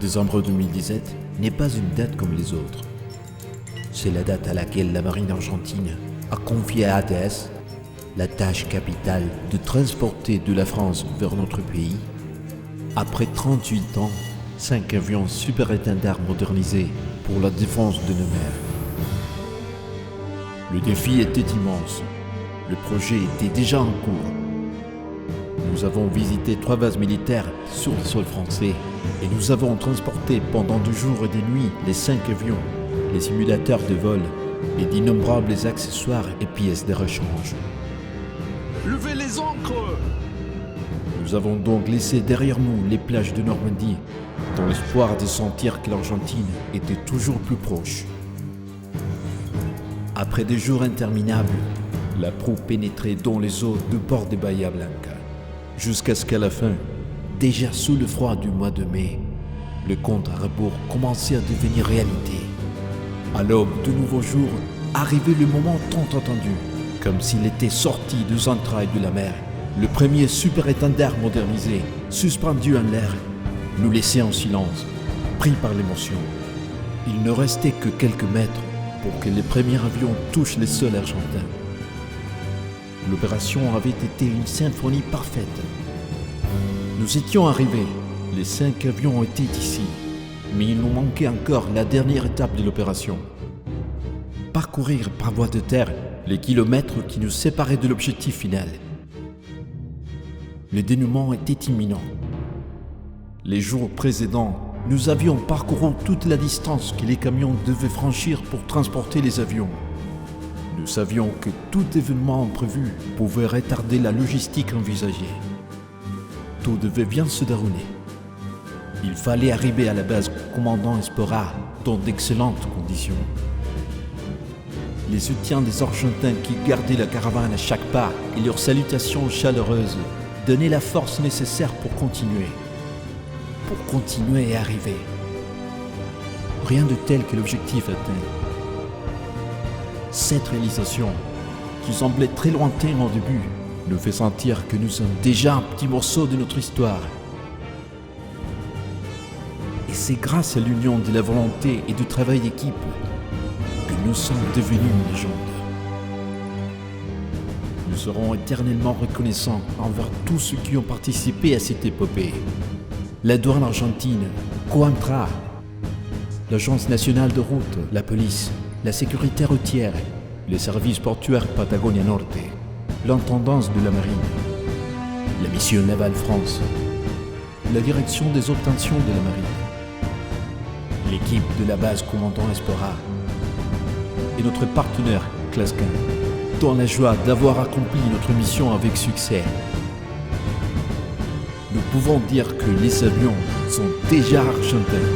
Décembre 2017 n'est pas une date comme les autres. C'est la date à laquelle la marine argentine a confié à ATS la tâche capitale de transporter de la France vers notre pays. Après 38 ans, 5 avions super étendards modernisés pour la défense de nos mers. Le défi était immense. Le projet était déjà en cours. Nous avons visité 3 bases militaires sur le sol français et nous avons transporté pendant 2 jours et des nuits les 5 avions, les simulateurs de vol et d'innombrables accessoires et pièces de rechange. Levez les ancres! Nous avons donc laissé derrière nous les plages de Normandie, dans l'espoir de sentir que l'Argentine était toujours plus proche. Après des jours interminables, la proue pénétrait dans les eaux de bord de Bahia Blanca, jusqu'à ce qu'à la fin, déjà sous le froid du mois de mai, le compte à rebours commençait à devenir réalité. À l'aube de nouveaux jours, arrivait le moment tant attendu, comme s'il était sorti des entrailles de la mer. Le premier super-étendard modernisé, suspendu en l'air, nous laissait en silence, pris par l'émotion. Il ne restait que quelques mètres pour que les premiers avions touchent les sols argentins. L'opération avait été une symphonie parfaite. Nous étions arrivés, les 5 avions étaient ici, mais il nous manquait encore la dernière étape de l'opération. Parcourir par voie de terre les kilomètres qui nous séparaient de l'objectif final. Le dénouement était imminent. Les jours précédents, nous avions parcouru toute la distance que les camions devaient franchir pour transporter les avions. Nous savions que tout événement imprévu pouvait retarder la logistique envisagée. Tout devait bien se dérouler. Il fallait arriver à la base commandant Espora dans d'excellentes conditions. Les soutiens des Argentins qui gardaient la caravane à chaque pas et leurs salutations chaleureuses donnaient la force nécessaire pour continuer. Pour continuer et arriver. Rien de tel que l'objectif atteint. Cette réalisation, qui semblait très lointaine au début, nous fait sentir que nous sommes déjà un petit morceau de notre histoire. Et c'est grâce à l'union de la volonté et du travail d'équipe que nous sommes devenus une légende. Nous serons éternellement reconnaissants envers tous ceux qui ont participé à cette épopée. La douane argentine, Coantra, l'Agence nationale de route, la police, la sécurité routière, les services portuaires Patagonia Norte, l'intendance de la marine, la mission navale France, la direction des obtentions de la marine, l'équipe de la base commandant Espora et notre partenaire Clasquin, dans la joie d'avoir accompli notre mission avec succès. Nous pouvons dire que les avions sont déjà argentins.